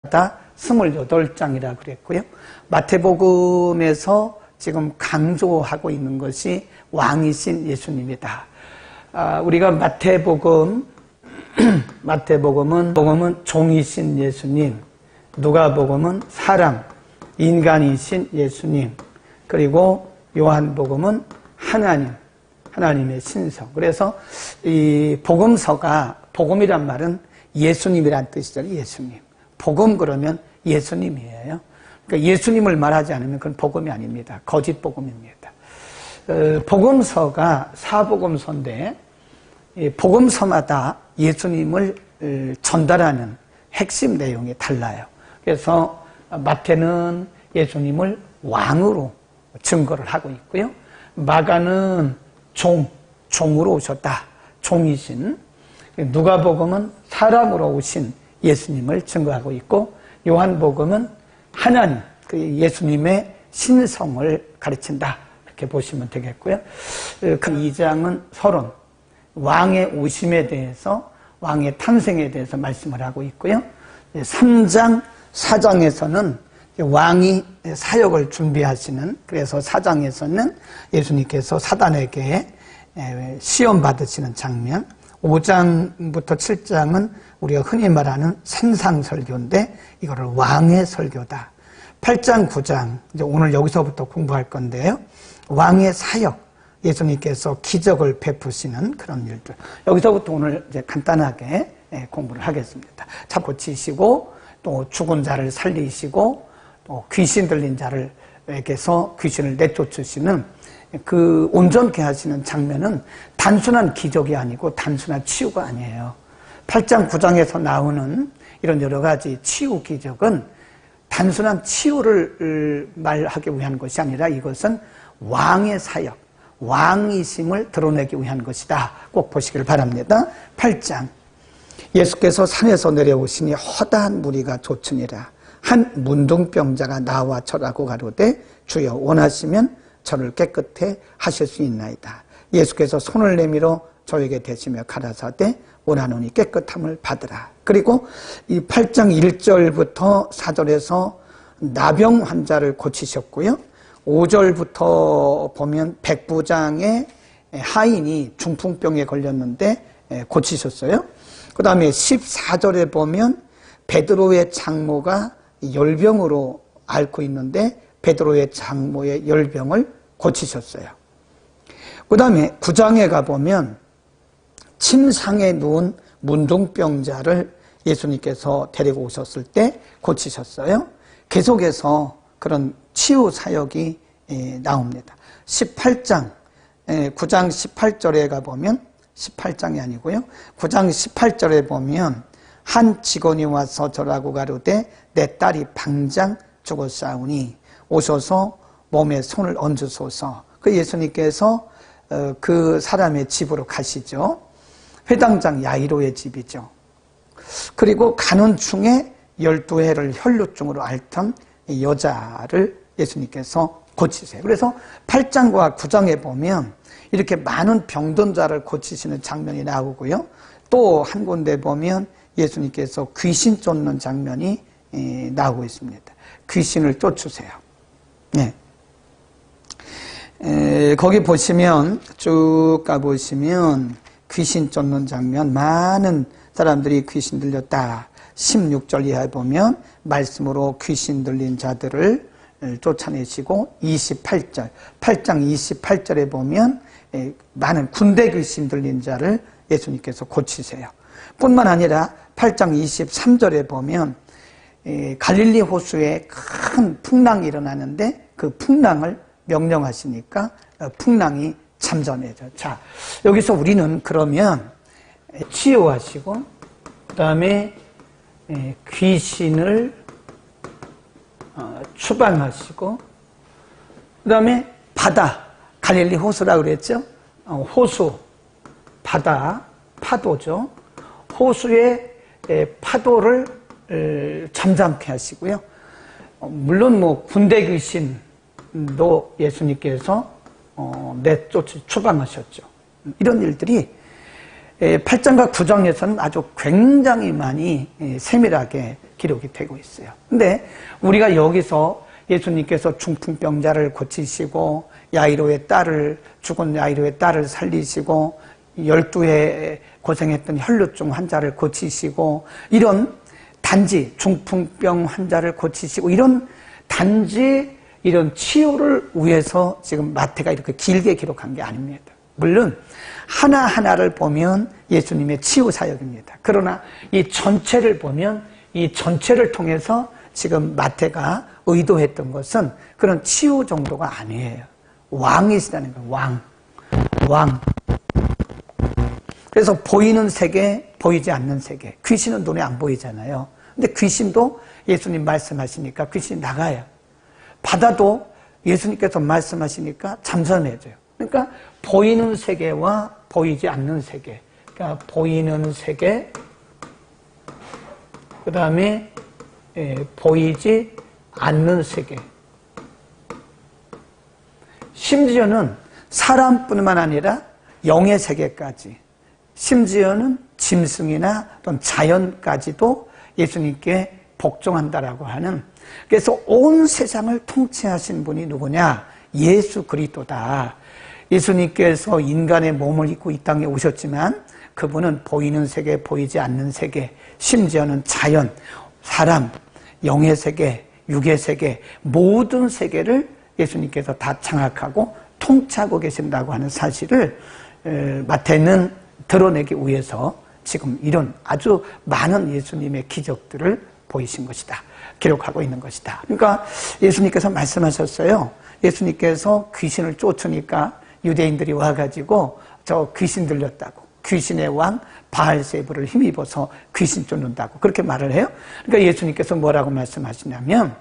다 28장이라 그랬고요. 마태복음에서 지금 강조하고 있는 것이 왕이신 예수님이다. 우리가 마태복음은 종이신 예수님, 누가복음은 사람, 인간이신 예수님, 그리고 요한복음은 하나님의 신성. 그래서 이 복음서가, 복음이란 말은 예수님이란 뜻이잖아요. 예수님. 복음 그러면 예수님이에요. 그러니까 예수님을 말하지 않으면 그건 복음이 아닙니다. 거짓 복음입니다. 복음서가 사복음서인데 복음서마다 예수님을 전달하는 핵심 내용이 달라요. 그래서 마태는 예수님을 왕으로 증거를 하고 있고요. 마가는 종으로 오셨다. 종이신. 누가복음은 사람으로 오신 예수님을 증거하고 있고, 요한복음은 하나님, 그 예수님의 신성을 가르친다. 이렇게 보시면 되겠고요. 그 2장은 서론, 왕의 오심에 대해서, 왕의 탄생에 대해서 말씀을 하고 있고요. 3장, 4장에서는 왕이 사역을 준비하시는, 그래서 4장에서는 예수님께서 사단에게 시험 받으시는 장면, 5장부터 7장은 우리가 흔히 말하는 산상설교인데 이거를 왕의 설교다. 8장, 9장, 이제 오늘 여기서부터 공부할 건데요. 왕의 사역, 예수님께서 기적을 베푸시는 그런 일들. 여기서부터 오늘 이제 간단하게 공부를 하겠습니다. 자, 고치시고, 또 죽은 자를 살리시고, 또 귀신 들린 자를에게서 귀신을 내쫓으시는 그 온전케 하시는 장면은 단순한 기적이 아니고 단순한 치유가 아니에요. 8장, 9장에서 나오는 이런 여러 가지 치유 기적은 단순한 치유를 말하기 위한 것이 아니라 이것은 왕의 사역, 왕이심을 드러내기 위한 것이다. 꼭 보시길 바랍니다. 8장, 예수께서 산에서 내려오시니 허다한 무리가 좇으니라. 한 문둥병자가 나와 절하고 가로되 주여 원하시면 저를 깨끗해 하실 수 있나이다. 예수께서 손을 내밀어 저에게 대시며 가라사대 원하노니 깨끗함을 받으라. 그리고 이 8장 1절부터 4절에서 나병 환자를 고치셨고요. 5절부터 보면 백부장의 하인이 중풍병에 걸렸는데 고치셨어요. 그 다음에 14절에 보면 베드로의 장모가 열병으로 앓고 있는데 베드로의 장모의 열병을 고치셨어요. 그 다음에 9장에 가보면 침상에 누운 문둥병자를 예수님께서 데리고 오셨을 때 고치셨어요. 계속해서 그런 치유 사역이 나옵니다. 18장, 9장 18절에 가보면 18장이 아니고요. 9장 18절에 보면 한 직원이 와서 절하고 가로되 내 딸이 방장 죽었사오니 오셔서 몸에 손을 얹으소서. 그 예수님께서 그 사람의 집으로 가시죠. 회당장 야이로의 집이죠. 그리고 가는 중에 12해를 혈루증으로 앓던 여자를 예수님께서 고치세요. 그래서 8장과 9장에 보면 이렇게 많은 병든 자를 고치시는 장면이 나오고요. 또 한 군데 보면 예수님께서 귀신 쫓는 장면이 나오고 있습니다. 귀신을 쫓으세요. 네. 거기 보시면 쭉 가보시면 귀신 쫓는 장면, 많은 사람들이 귀신 들렸다. 16절 이하에 보면 말씀으로 귀신 들린 자들을 쫓아내시고 28절, 8장 28절에 보면 많은 군대 귀신 들린 자를 예수님께서 고치세요. 뿐만 아니라 8장 23절에 보면 갈릴리 호수에 큰 풍랑이 일어나는데 그 풍랑을 명령하시니까 풍랑이 잠잠해져. 자, 여기서 우리는 그러면 치유하시고 그 다음에 귀신을 추방하시고 그 다음에 바다, 갈릴리 호수라고 그랬죠. 호수, 바다, 파도죠. 호수의 파도를 잠잠케 하시고요. 물론 뭐 군대 귀신도 예수님께서 추방하셨죠. 이런 일들이 8장과 9장에서는 아주 굉장히 많이 세밀하게 기록이 되고 있어요. 근데 우리가 여기서 예수님께서 중풍병자를 고치시고 죽은 야이로의 딸을 살리시고 12해 고생했던 혈루증 환자를 고치시고 이런 단지 중풍병 환자를 고치시고 이런 단지 이런 치유를 위해서 지금 마태가 이렇게 길게 기록한 게 아닙니다. 물론 하나하나를 보면 예수님의 치유 사역입니다. 그러나 이 전체를 보면 이 전체를 통해서 지금 마태가 의도했던 것은 그런 치유 정도가 아니에요. 왕이시라는 거예요. 왕. 그래서 보이는 세계, 보이지 않는 세계. 귀신은 눈에 안 보이잖아요. 근데 귀신도 예수님 말씀하시니까 귀신이 나가요. 바다도 예수님께서 말씀하시니까 잠잠해져요. 그러니까 보이는 세계와 보이지 않는 세계. 그러니까 보이는 세계, 그 다음에 보이지 않는 세계. 심지어는 사람뿐만 아니라 영의 세계까지, 심지어는 짐승이나 또는 자연까지도 예수님께 복종한다라고 하는, 그래서 온 세상을 통치하신 분이 누구냐? 예수 그리스도다. 예수님께서 인간의 몸을 입고 이 땅에 오셨지만 그분은 보이는 세계, 보이지 않는 세계, 심지어는 자연, 사람, 영의 세계, 육의 세계, 모든 세계를 예수님께서 다 장악하고 통치하고 계신다고 하는 사실을 마태는 드러내기 위해서 지금 이런 아주 많은 예수님의 기적들을 보이신 것이다. 기록하고 있는 것이다. 그러니까 예수님께서 말씀하셨어요. 예수님께서 귀신을 쫓으니까 유대인들이 와가지고 저 귀신 들렸다고, 귀신의 왕 바알세부를 힘입어서 귀신 쫓는다고 그렇게 말을 해요. 그러니까 예수님께서 뭐라고 말씀하시냐면,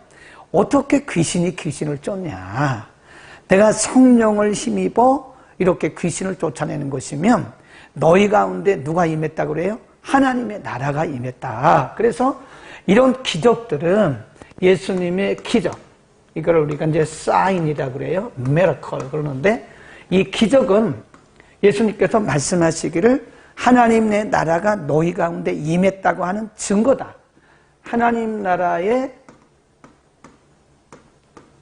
어떻게 귀신이 귀신을 쫓냐? 내가 성령을 힘입어 이렇게 귀신을 쫓아내는 것이면 너희 가운데 누가 임했다고 그래요? 하나님의 나라가 임했다. 그래서 이런 기적들은 예수님의 기적, 이걸 우리가 이제 사인이라고 그래요. 미라클 그러는데, 이 기적은 예수님께서 말씀하시기를 하나님의 나라가 너희 가운데 임했다고 하는 증거다. 하나님 나라의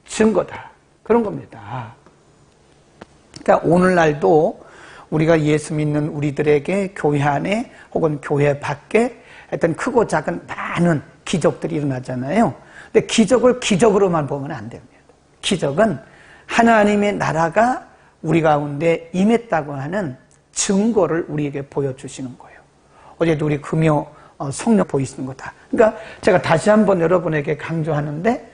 증거다. 그런 겁니다. 그러니까 오늘날도 우리가 예수 믿는 우리들에게 교회 안에 혹은 교회 밖에 하여튼 크고 작은 많은 기적들이 일어나잖아요. 근데 기적을 기적으로만 보면 안 됩니다. 기적은 하나님의 나라가 우리 가운데 임했다고 하는 증거를 우리에게 보여주시는 거예요. 어제도 우리 금요 성령 보이시는 거다. 그러니까 제가 다시 한번 여러분에게 강조하는데,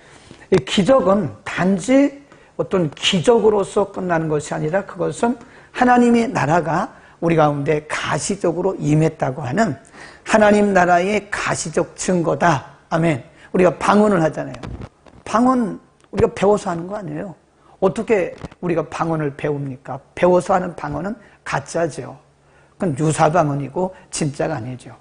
이 기적은 단지 어떤 기적으로서 끝나는 것이 아니라 그것은 하나님의 나라가 우리 가운데 가시적으로 임했다고 하는 하나님 나라의 가시적 증거다. 아멘. 우리가 방언을 하잖아요. 방언 우리가 배워서 하는 거 아니에요. 어떻게 우리가 방언을 배웁니까? 배워서 하는 방언은 가짜죠. 그건 유사방언이고 진짜가 아니죠.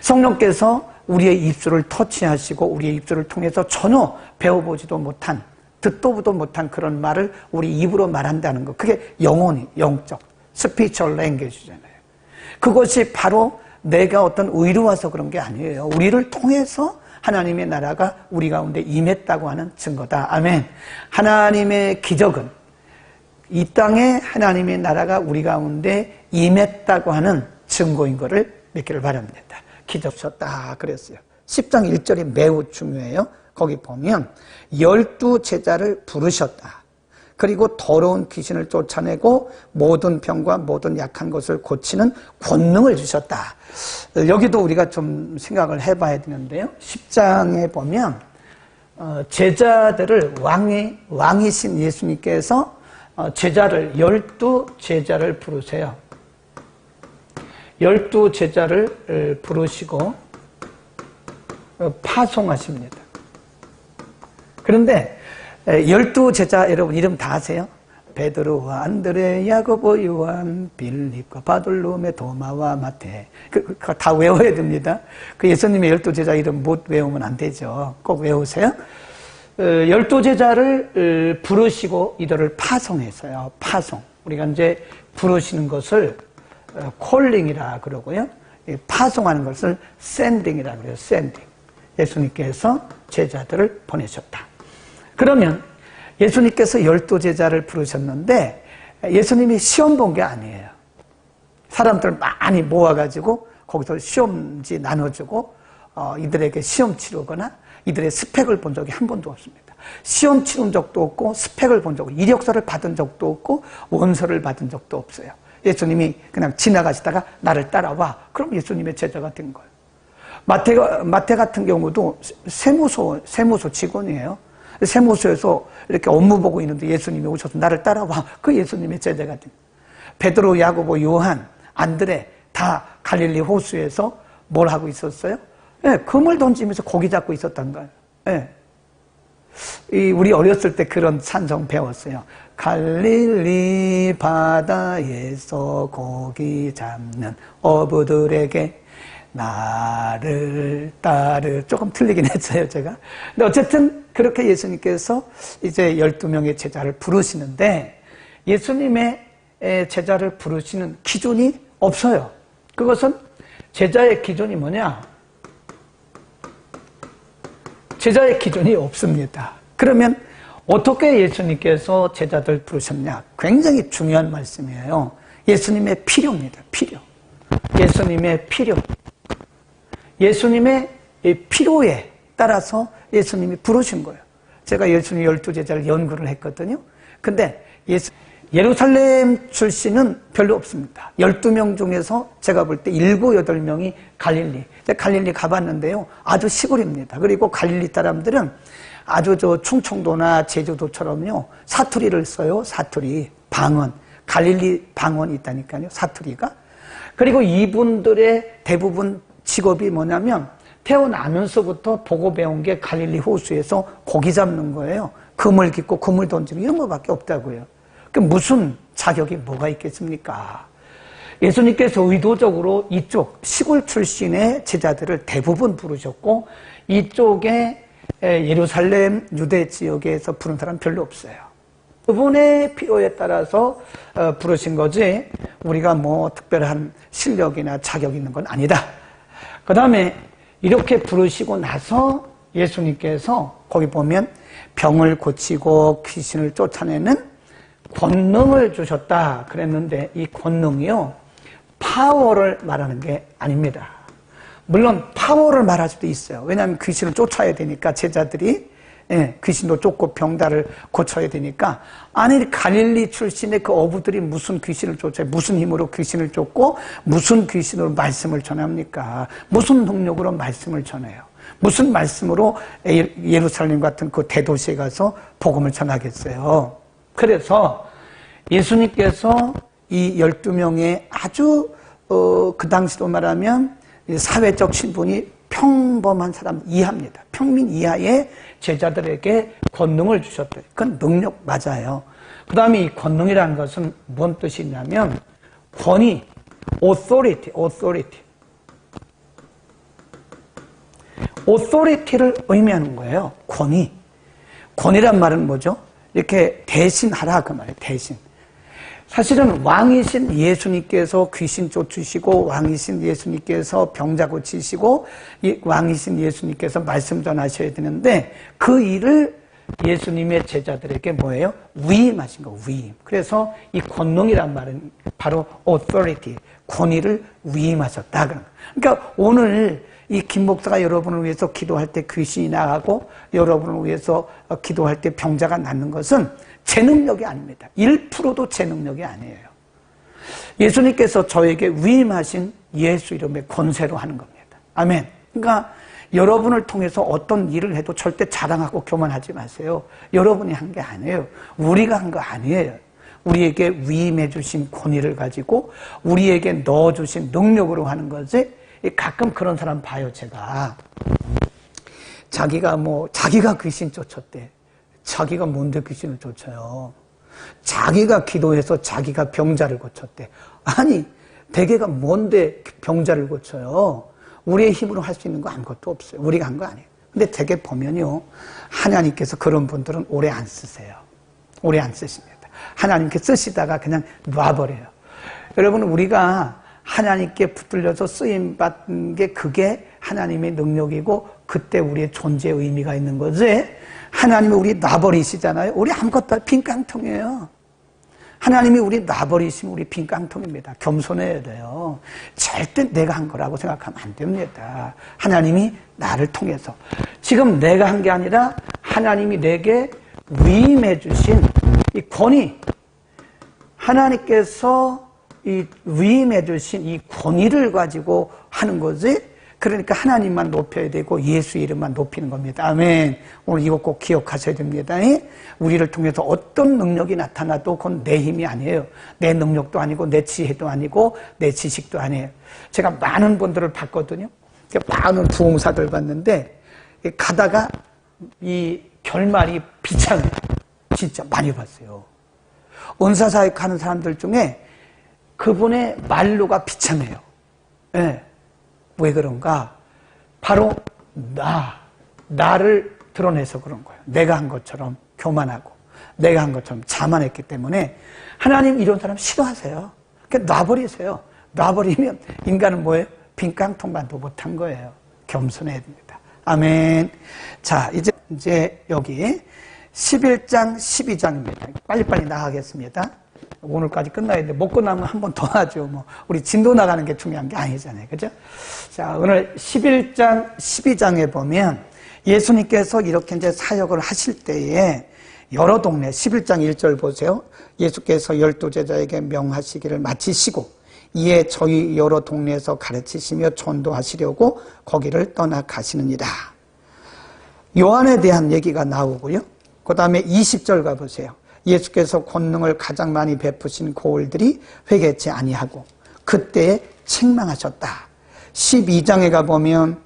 성령께서 우리의 입술을 터치하시고 우리의 입술을 통해서 전혀 배워보지도 못한, 듣도 보도 못한 그런 말을 우리 입으로 말한다는 것, 그게 영혼이, 영적, 스피처럴 랭귀지잖아요. 그것이 바로 내가 어떤 의로와서 그런 게 아니에요. 우리를 통해서 하나님의 나라가 우리 가운데 임했다고 하는 증거다. 아멘. 하나님의 기적은 이 땅에 하나님의 나라가 우리 가운데 임했다고 하는 증거인 것을 믿기를 바랍니다. 기적 쳤다 그랬어요. 10장 1절이 매우 중요해요. 거기 보면 12제자를 부르셨다. 그리고 더러운 귀신을 쫓아내고 모든 병과 모든 약한 것을 고치는 권능을 주셨다. 여기도 우리가 좀 생각을 해봐야 되는데요. 10장에 보면 제자들을 왕이신 예수님께서 제자를 12제자를 부르세요. 12제자를 부르시고 파송하십니다. 그런데 12제자 여러분 이름 다 아세요? 베드로와 안드레, 야고보, 요한, 빌립과 바돌로메, 도마와 마태. 그거 다 외워야 됩니다. 그 예수님의 12제자 이름 못 외우면 안 되죠. 꼭 외우세요. 12제자를 부르시고 이들을 파송했어요. 파송. 우리가 이제 부르시는 것을 콜링이라 그러고요. 파송하는 것을 샌딩이라 그래요. 샌딩. 예수님께서 제자들을 보내셨다. 그러면 예수님께서 12제자를 부르셨는데 예수님이 시험 본 게 아니에요. 사람들 많이 모아가지고 거기서 시험지 나눠주고 이들에게 시험 치르거나 이들의 스펙을 본 적이 한 번도 없습니다. 시험 치른 적도 없고 스펙을 본 적도 없고 이력서를 받은 적도 없고 원서를 받은 적도 없어요. 예수님이 그냥 지나가시다가 나를 따라와. 그럼 예수님의 제자가 된 거예요. 마태 같은 경우도 세무소 직원이에요. 세무소에서 이렇게 업무 보고 있는데 예수님이 오셔서 나를 따라와. 그 예수님의 제자가 된 거예요. 베드로, 야고보, 요한, 안드레 다 갈릴리 호수에서 뭘 하고 있었어요? 네, 그물 던지면서 고기 잡고 있었단 거예요. 네. 우리 어렸을 때 그런 찬송 배웠어요. 갈릴리 바다에서 고기 잡는 어부들에게 나를 따르. 조금 틀리긴 했어요, 제가. 근데 어쨌든 그렇게 예수님께서 이제 12명의 제자를 부르시는데 예수님의 제자를 부르시는 기준이 없어요. 그것은 제자의 기준이 뭐냐? 제자의 기준이 없습니다. 그러면 어떻게 예수님께서 제자들 부르셨냐? 굉장히 중요한 말씀이에요. 예수님의 필요입니다. 필요. 예수님의 필요. 예수님의 필요에 따라서 예수님이 부르신 거예요. 제가 예수님 12제자를 연구를 했거든요. 근데 예루살렘 출신은 별로 없습니다. 12명 중에서 제가 볼 때 7, 8명이 갈릴리. 갈릴리 가봤는데요. 아주 시골입니다. 그리고 갈릴리 사람들은 아주 충청도나 제주도처럼요. 사투리를 써요. 사투리. 방언. 갈릴리 방언이 있다니까요. 사투리가. 그리고 이분들의 대부분 직업이 뭐냐면 태어나면서부터 보고 배운 게 갈릴리 호수에서 고기 잡는 거예요. 그물 깃고 그물 던지고 이런 거밖에 없다고요. 그 무슨 자격이 뭐가 있겠습니까? 예수님께서 의도적으로 이쪽 시골 출신의 제자들을 대부분 부르셨고 이쪽에 예루살렘 유대 지역에서 부른 사람 별로 없어요. 그분의 필요에 따라서 부르신 거지 우리가 뭐 특별한 실력이나 자격이 있는 건 아니다. 그 다음에 이렇게 부르시고 나서 예수님께서 거기 보면 병을 고치고 귀신을 쫓아내는 권능을 주셨다 그랬는데 이 권능이요 파워를 말하는 게 아닙니다. 물론 파워를 말할 수도 있어요. 왜냐하면 귀신을 쫓아야 되니까 제자들이 귀신도 쫓고 병자를 고쳐야 되니까 아니 갈릴리 출신의 그 어부들이 무슨 귀신을 쫓아요? 무슨 힘으로 귀신을 쫓고 무슨 귀신으로 말씀을 전합니까? 무슨 능력으로 말씀을 전해요? 무슨 말씀으로 예루살렘 같은 그 대도시에 가서 복음을 전하겠어요? 그래서 예수님께서 이 12명의 아주 그 당시로 말하면 사회적 신분이 평범한 사람 이하입니다. 평민 이하의 제자들에게 권능을 주셨다. 그건 능력 맞아요. 그 다음에 이 권능이라는 것은 뭔 뜻이냐면 권위, authority를 의미하는 거예요. 권위란 말은 뭐죠? 이렇게 대신하라 그 말이에요. 대신. 사실은 왕이신 예수님께서 귀신 쫓으시고 왕이신 예수님께서 병자 고치시고 왕이신 예수님께서 말씀 전하셔야 되는데 그 일을 예수님의 제자들에게 뭐예요? 위임하신 거, 위임. 그래서 이 권능이란 말은 바로 authority, 권위를 위임하셨다. 그러니까 오늘 이 김 목사가 여러분을 위해서 기도할 때 귀신이 나가고 여러분을 위해서 기도할 때 병자가 낫는 것은 제 능력이 아닙니다. 1%도 제 능력이 아니에요. 예수님께서 저에게 위임하신 예수 이름의 권세로 하는 겁니다. 아멘. 그러니까 여러분을 통해서 어떤 일을 해도 절대 자랑하고 교만하지 마세요. 여러분이 한 게 아니에요. 우리가 한 거 아니에요. 우리에게 위임해 주신 권위를 가지고 우리에게 넣어주신 능력으로 하는 거지. 가끔 그런 사람 봐요, 제가. 자기가 귀신 쫓았대. 자기가 뭔데 귀신을 쫓아요? 자기가 기도해서 자기가 병자를 고쳤대. 아니, 대개가 뭔데 병자를 고쳐요? 우리의 힘으로 할 수 있는 거 아무것도 없어요. 우리가 한 거 아니에요. 근데 대개 보면요, 하나님께서 그런 분들은 오래 안 쓰세요. 오래 안 쓰십니다. 하나님께 쓰시다가 그냥 놔버려요. 여러분, 우리가 하나님께 붙들려서 쓰임받는 게 그게 하나님의 능력이고 그때 우리의 존재의 의미가 있는 거지. 하나님이 우리 놔버리시잖아요. 우리 아무것도 빈 깡통이에요. 하나님이 우리 놔버리시면 우리 빈 깡통입니다. 겸손해야 돼요. 절대 내가 한 거라고 생각하면 안 됩니다. 하나님이 나를 통해서. 지금 내가 한 게 아니라 하나님이 내게 위임해 주신 이 권위, 하나님께서 이 위임해 주신 이 권위를 가지고 하는 거지. 그러니까 하나님만 높여야 되고 예수 이름만 높이는 겁니다. 아멘. 오늘 이거 꼭 기억하셔야 됩니다. 우리를 통해서 어떤 능력이 나타나도 그건 내 힘이 아니에요. 내 능력도 아니고 내 지혜도 아니고 내 지식도 아니에요. 제가 많은 분들을 봤거든요. 많은 부흥사들 봤는데 가다가 이 결말이 비참해요. 진짜 많이 봤어요. 은사사역 하는 사람들 중에 그분의 말로가 비참해요. 네. 왜 그런가? 바로 나를 드러내서 그런 거예요. 내가 한 것처럼 교만하고 내가 한 것처럼 자만했기 때문에 하나님 이런 사람 싫어하세요. 그러니까 놔버리세요. 놔버리면 인간은 뭐예요? 빈 깡통만도 못한 거예요. 겸손해야 됩니다. 아멘. 자, 이제 여기 11장 12장입니다. 빨리빨리 나가겠습니다. 오늘까지 끝나야 되는데 못 끝나면 한 번 더 하죠. 뭐 우리 진도 나가는 게 중요한 게 아니잖아요. 그죠? 자, 오늘 11장 12장에 보면 예수님께서 이렇게 이제 사역을 하실 때에 여러 동네 11장 1절 보세요. 예수께서 12제자에게 명하시기를 마치시고 이에 저희 여러 동네에서 가르치시며 전도하시려고 거기를 떠나 가시느니라. 요한에 대한 얘기가 나오고요. 그 다음에 20절 가보세요. 예수께서 권능을 가장 많이 베푸신 고을들이 회개치 아니하고 그때에 책망하셨다. 12장에 가보면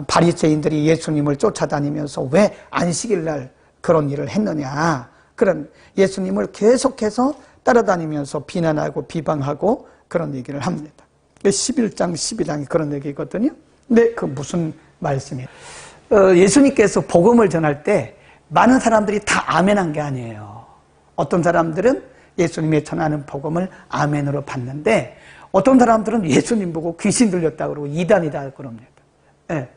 바리새인들이 예수님을 쫓아다니면서 왜 안식일날 그런 일을 했느냐, 그런 예수님을 계속해서 따라다니면서 비난하고 비방하고 그런 얘기를 합니다. 11장 12장이 그런 얘기거든요. 근데 그 무슨 말씀이에요? 예수님께서 복음을 전할 때 많은 사람들이 다 아멘한 게 아니에요. 어떤 사람들은 예수님의 전하는 복음을 아멘으로 받는데 어떤 사람들은 예수님 보고 귀신 들렸다 그러고 이단이다 그럽니다. 예.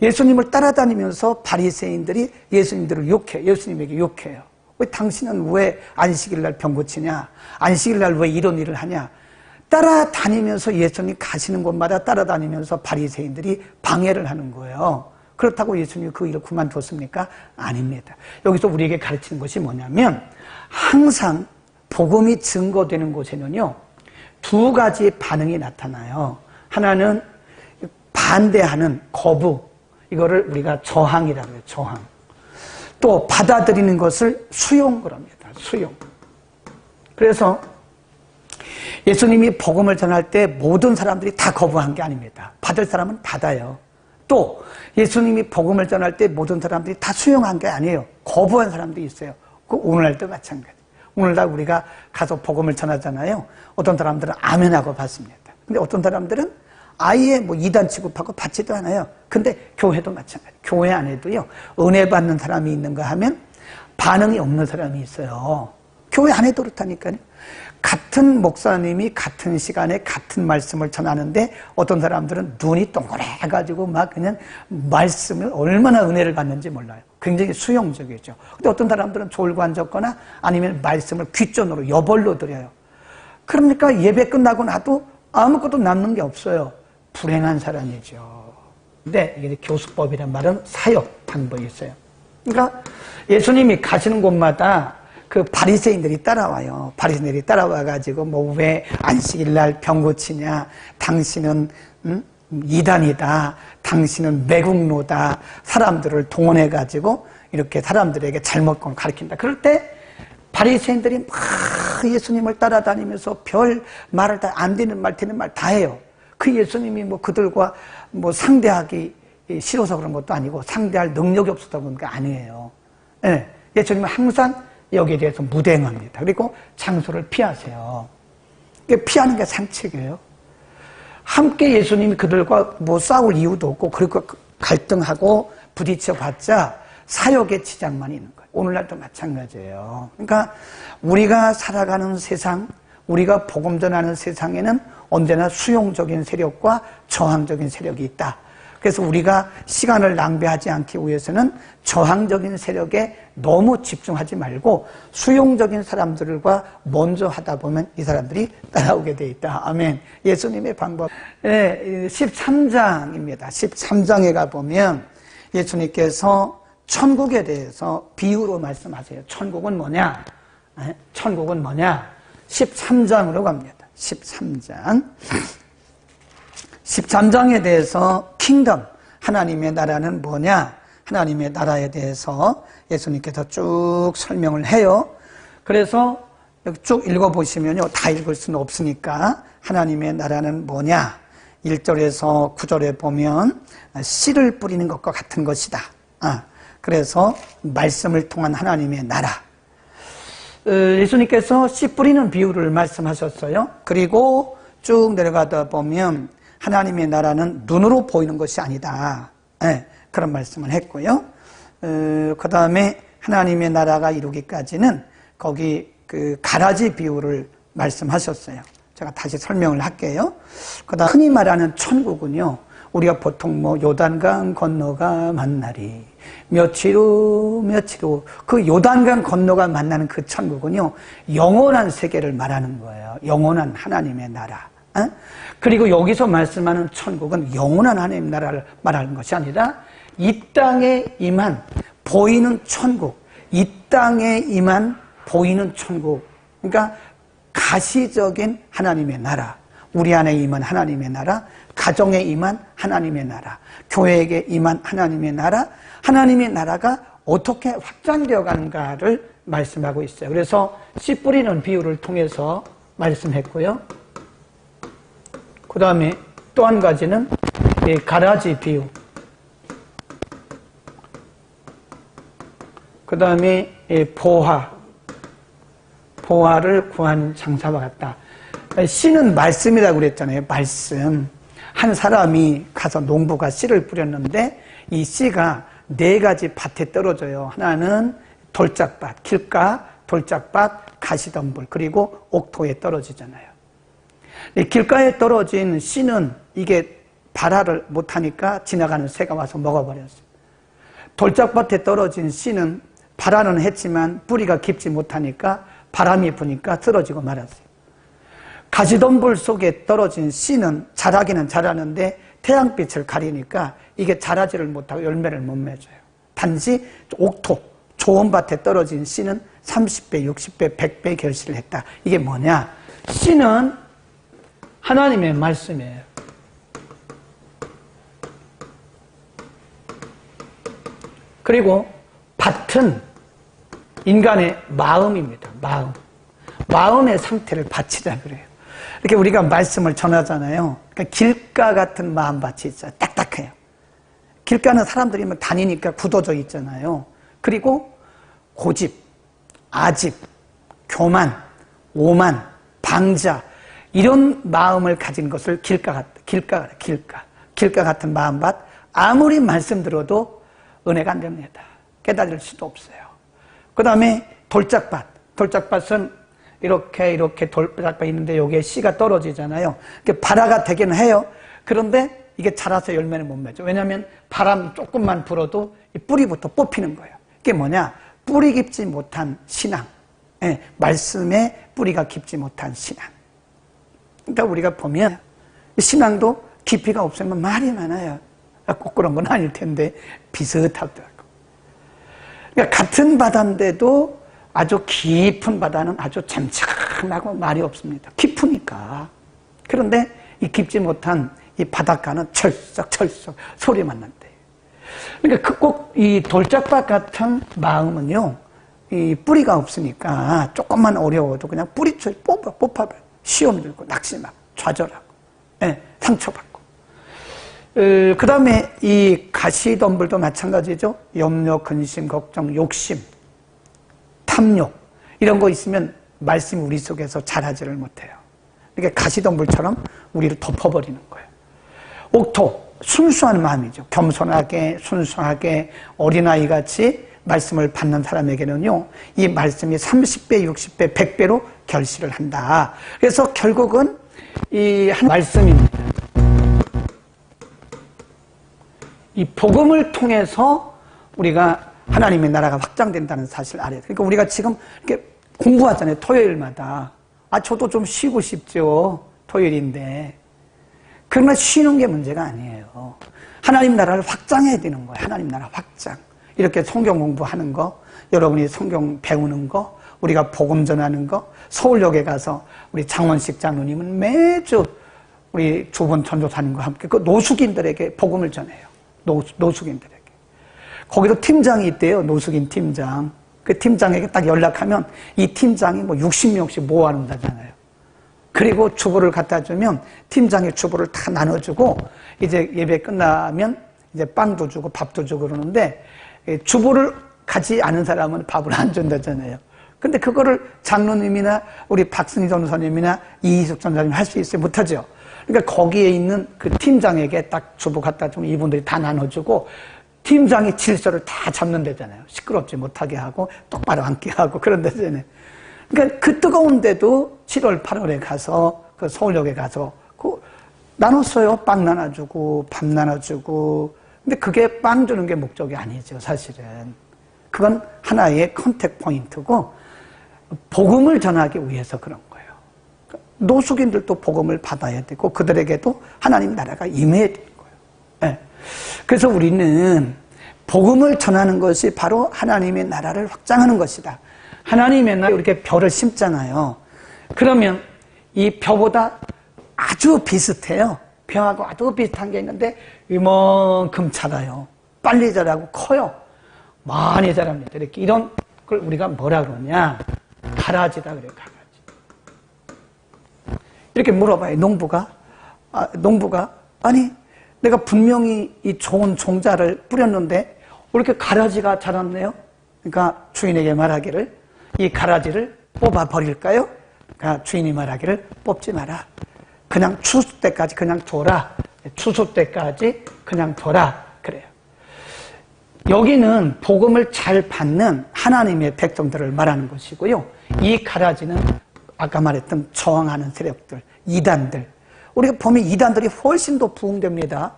예수님을 따라다니면서 바리새인들이 예수님들을 예수님에게 욕해요. 왜 당신은 왜 안식일날 병 고치냐? 안식일날 왜 이런 일을 하냐? 따라다니면서 예수님 가시는 곳마다 따라다니면서 바리새인들이 방해를 하는 거예요. 그렇다고 예수님이 그 일을 그만뒀습니까? 아닙니다. 여기서 우리에게 가르치는 것이 뭐냐면 항상 복음이 증거되는 곳에는요, 두 가지 반응이 나타나요. 하나는 반대하는 거부, 이거를 우리가 저항이라고 해요. 저항. 또 받아들이는 것을 수용 그럽니다. 수용. 그래서 예수님이 복음을 전할 때 모든 사람들이 다 거부한 게 아닙니다. 받을 사람은 받아요. 또 예수님이 복음을 전할 때 모든 사람들이 다 수용한 게 아니에요. 거부한 사람도 있어요. 그 오늘날도 마찬가지. 오늘날 우리가 가서 복음을 전하잖아요. 어떤 사람들은 아멘하고 받습니다. 근데 어떤 사람들은 아예 뭐 이단 취급하고 받지도 않아요. 근데 교회도 마찬가지. 교회 안에도요, 은혜 받는 사람이 있는가 하면 반응이 없는 사람이 있어요. 교회 안에도 그렇다니까요. 같은 목사님이 같은 시간에 같은 말씀을 전하는데 어떤 사람들은 눈이 동그래가지고 막 그냥 말씀을 얼마나 은혜를 받는지 몰라요. 굉장히 수용적이죠. 근데 어떤 사람들은 졸고 앉았거나 아니면 말씀을 귓전으로 여벌로 드려요. 그러니까 예배 끝나고 나도 아무것도 남는 게 없어요. 불행한 사람이죠. 근데 이게 교수법이란 말은 사역 방법이 있어요. 그러니까 예수님이 가시는 곳마다 그 바리새인들이 따라와요. 바리새인들이 따라와가지고 뭐 왜 안식일날 병 고치냐? 당신은 이단이다. 당신은 매국노다. 사람들을 동원해가지고 이렇게 사람들에게 잘못을 가르친다. 그럴 때 바리새인들이 막 예수님을 따라다니면서 별 말을 다 안 되는 말 되는 말 다 해요. 그 예수님이 뭐 그들과 뭐 상대하기 싫어서 그런 것도 아니고 상대할 능력이 없어서 그런 게 아니에요. 예. 예수님은 항상 여기에 대해서 무대응합니다. 그리고 장소를 피하세요. 피하는 게 상책이에요. 함께 예수님이 그들과 뭐 싸울 이유도 없고 그리고 갈등하고 부딪혀봤자 사역의 지장만 있는 거예요. 오늘날도 마찬가지예요. 그러니까 우리가 살아가는 세상, 우리가 복음 전하는 세상에는 언제나 수용적인 세력과 저항적인 세력이 있다. 그래서 우리가 시간을 낭비하지 않기 위해서는 저항적인 세력에 너무 집중하지 말고 수용적인 사람들과 먼저 하다 보면 이 사람들이 따라오게 돼 있다. 아멘. 예수님의 방법. 네, 13장입니다. 13장에 가보면 예수님께서 천국에 대해서 비유로 말씀하세요. 천국은 뭐냐? 천국은 뭐냐? 13장으로 갑니다. 13장. 13장에 대해서 킹덤, 하나님의 나라는 뭐냐? 하나님의 나라에 대해서 예수님께서 쭉 설명을 해요. 그래서 여기 쭉 읽어보시면요. 다 읽을 수는 없으니까 하나님의 나라는 뭐냐? 1절에서 9절에 보면 씨를 뿌리는 것과 같은 것이다. 그래서 말씀을 통한 하나님의 나라. 예수님께서 씨 뿌리는 비유를 말씀하셨어요. 그리고 쭉 내려가다 보면 하나님의 나라는 눈으로 보이는 것이 아니다. 그런 말씀을 했고요. 그 다음에 하나님의 나라가 이루기까지는 거기 그 가라지 비유를 말씀하셨어요. 제가 다시 설명을 할게요. 그 다음 흔히 말하는 천국은요, 우리가 보통 뭐 요단강 건너가 만나리, 며칠 후 그 요단강 건너가 만나는 그 천국은요, 영원한 세계를 말하는 거예요. 영원한 하나님의 나라. 그리고 여기서 말씀하는 천국은 영원한 하나님 나라를 말하는 것이 아니라 이 땅에 임한 보이는 천국, 이 땅에 임한 보이는 천국. 그러니까 가시적인 하나님의 나라, 우리 안에 임한 하나님의 나라, 가정에 임한 하나님의 나라, 교회에게 임한 하나님의 나라, 하나님의 나라가 어떻게 확장되어 가는가를 말씀하고 있어요. 그래서 씨 뿌리는 비유를 통해서 말씀했고요. 그 다음에 또 한 가지는 가라지 비유. 그 다음에 보화를 구하는 장사와 같다. 씨는 말씀이라고 그랬잖아요. 말씀. 한 사람이 가서 농부가 씨를 뿌렸는데 이 씨가 4가지 밭에 떨어져요. 하나는 돌짝밭, 길가, 돌짝밭, 가시덤불, 그리고 옥토에 떨어지잖아요. 길가에 떨어진 씨는 이게 발화를 못하니까 지나가는 새가 와서 먹어버렸어요. 돌짝밭에 떨어진 씨는 발화는 했지만 뿌리가 깊지 못하니까 바람이 부니까 쓰러지고 말았어요. 가시덤불 속에 떨어진 씨는 자라기는 자라는데 태양빛을 가리니까 이게 자라지를 못하고 열매를 못 맺어요. 단지 옥토, 좋은 밭에 떨어진 씨는 30배, 60배, 100배 결실을 했다. 이게 뭐냐? 씨는 하나님의 말씀이에요. 그리고 밭은 인간의 마음입니다. 마음의 상태를 밭이라 그래요. 이렇게 우리가 말씀을 전하잖아요. 그러니까 길가 같은 마음밭이 있어요. 딱딱해요. 길가는 사람들이 막 다니니까 굳어져 있잖아요. 그리고 고집, 아집, 교만, 오만, 방자, 이런 마음을 가진 것을 길가 같은 마음밭. 아무리 말씀 들어도 은혜가 안 됩니다. 깨달을 수도 없어요. 그 다음에 돌짝밭은 이렇게 돌짝밭이 있는데 여기에 씨가 떨어지잖아요. 발화가 되긴 해요. 그런데 이게 자라서 열매를 못 맺죠. 왜냐하면 바람 조금만 불어도 이 뿌리부터 뽑히는 거예요. 이게 뭐냐? 뿌리 깊지 못한 신앙. 말씀에 뿌리가 깊지 못한 신앙. 그러니까 우리가 보면 신앙도 깊이가 없으면 말이 많아요. 꼭 그런 건 아닐 텐데 비슷하더라고. 그러니까 같은 바다인데도 아주 깊은 바다는 아주 잠잠하고 말이 없습니다. 깊으니까. 그런데 이 깊지 못한 이 바닷가는 철썩철썩 소리만 난대요. 그러니까 꼭 이 돌짝밭 같은 마음은요, 이 뿌리가 없으니까 조금만 어려워도 그냥 뿌리채 뽑아봐요. 시험 들고 낙심하고 좌절하고 상처받고. 그 다음에 이 가시덤불도 마찬가지죠. 염려, 근심, 걱정, 욕심, 탐욕 이런 거 있으면 말씀이 우리 속에서 자라지를 못해요. 그러니까 가시덤불처럼 우리를 덮어버리는 거예요. 옥토, 순수한 마음이죠. 겸손하게 순수하게 어린아이같이 말씀을 받는 사람에게는요, 이 말씀이 30배, 60배, 100배로 결실을 한다. 그래서 결국은 이 한 말씀입니다. 이 복음을 통해서 우리가 하나님의 나라가 확장된다는 사실을 알아야 돼요. 그러니까 우리가 지금 이렇게 공부하잖아요. 토요일마다. 저도 좀 쉬고 싶죠. 토요일인데. 그러나 쉬는 게 문제가 아니에요. 하나님 나라를 확장해야 되는 거예요. 하나님 나라 확장. 이렇게 성경 공부하는 거, 여러분이 성경 배우는 거, 우리가 복음 전하는 거, 서울역에 가서 우리 장원식 장로님은 매주 우리 주본 전도사님과 함께 그 노숙인들에게 복음을 전해요. 노숙인들에게. 거기도 팀장이 있대요. 노숙인 팀장. 그 팀장에게 딱 연락하면 이 팀장이 뭐 60명씩 모아놓는다잖아요. 그리고 주보를 갖다 주면 팀장이 주보를 다 나눠주고 이제 예배 끝나면 이제 빵도 주고 밥도 주고 그러는데 주보를 가지 않은 사람은 밥을 안 준다잖아요. 근데 그거를 장로님이나 우리 박승희 전도사님이나 이희숙 전도사님 할 수 있어요? 못하죠. 그러니까 거기에 있는 그 팀장에게 딱 주보 갖다 주면 이분들이 다 나눠주고 팀장이 질서를 다 잡는 데잖아요. 시끄럽지 못하게 하고 똑바로 앉게 하고 그런 데잖아요. 그러니까 그 뜨거운데도 7월, 8월에 가서 그 서울역에 가서 그 나눴어요. 빵 나눠주고 밥 나눠주고. 근데 그게 빵 주는 게 목적이 아니죠, 사실은. 그건 하나의 컨택 포인트고 복음을 전하기 위해서 그런 거예요. 노숙인들도 복음을 받아야 되고 그들에게도 하나님 나라가 임해야 되는 거예요. 네. 그래서 우리는 복음을 전하는 것이 바로 하나님의 나라를 확장하는 것이다. 하나님의 나라에 이렇게 벼를 심잖아요. 그러면 이 벼보다 아주 비슷해요. 벼하고 아주 비슷한 게 있는데 이만큼 자라요. 빨리 자라고 커요. 많이 자랍니다. 이렇게 이런 걸 우리가 뭐라 그러냐? 가라지다 그래요. 가라지. 이렇게 물어봐요. 농부가 아니 내가 분명히 이 좋은 종자를 뿌렸는데 왜 이렇게 가라지가 자랐네요? 그러니까 주인에게 말하기를 이 가라지를 뽑아 버릴까요? 그러니까 주인이 말하기를 뽑지 마라. 그냥 추수 때까지 그냥 둬라. 추수 때까지 그냥 둬라. 그래요. 여기는 복음을 잘 받는 하나님의 백성들을 말하는 것이고요. 이 가라지는 아까 말했던 저항하는 세력들, 이단들. 우리가 보면 이단들이 훨씬 더 부흥됩니다.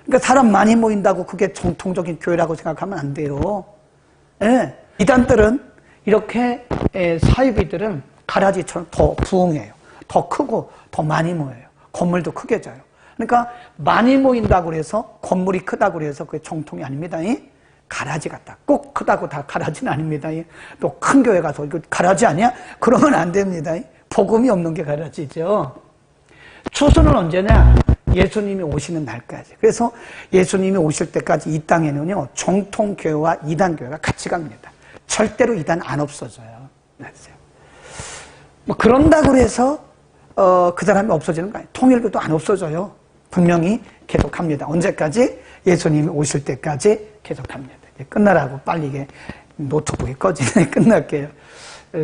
그러니까 사람 많이 모인다고 그게 정통적인 교회라고 생각하면 안 돼요. 예. 이단들은 이렇게 사이비들은 가라지처럼 더 부흥해요. 더 크고 더 많이 모여요. 건물도 크게 져요. 그러니까 많이 모인다고 해서 건물이 크다고 해서 그게 정통이 아닙니다. 가라지 같다. 꼭 크다고 다 가라지는 아닙니다. 또 큰 교회 가서 이거 가라지 아니야? 그러면 안 됩니다. 복음이 없는 게 가라지죠. 추수는 언제냐? 예수님이 오시는 날까지. 그래서 예수님이 오실 때까지 이 땅에는요, 정통교회와 이단교회가 같이 갑니다. 절대로 이단 안 없어져요. 뭐 그런다고 해서 그 사람이 없어지는 거 아니에요. 통일교도 안 없어져요. 분명히 계속합니다. 언제까지? 예수님이 오실 때까지 계속합니다. 끝나라고 빨리 이게 노트북이 꺼지네. 끝날게요.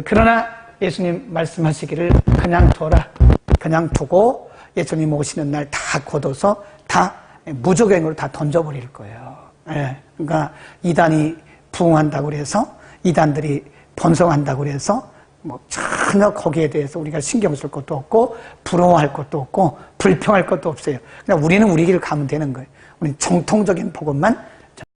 그러나 예수님 말씀하시기를 그냥 둬라. 그냥 두고 예수님 오시는 날 다 걷어서 다 무적행으로 다 던져버릴 거예요. 그러니까 이단이 부흥한다고 그래서 이단들이 번성한다고 그래서 뭐 전혀 거기에 대해서 우리가 신경 쓸 것도 없고 부러워할 것도 없고 불평할 것도 없어요. 그냥 우리는 우리 길을 가면 되는 거예요. 우리는 정통적인 복음만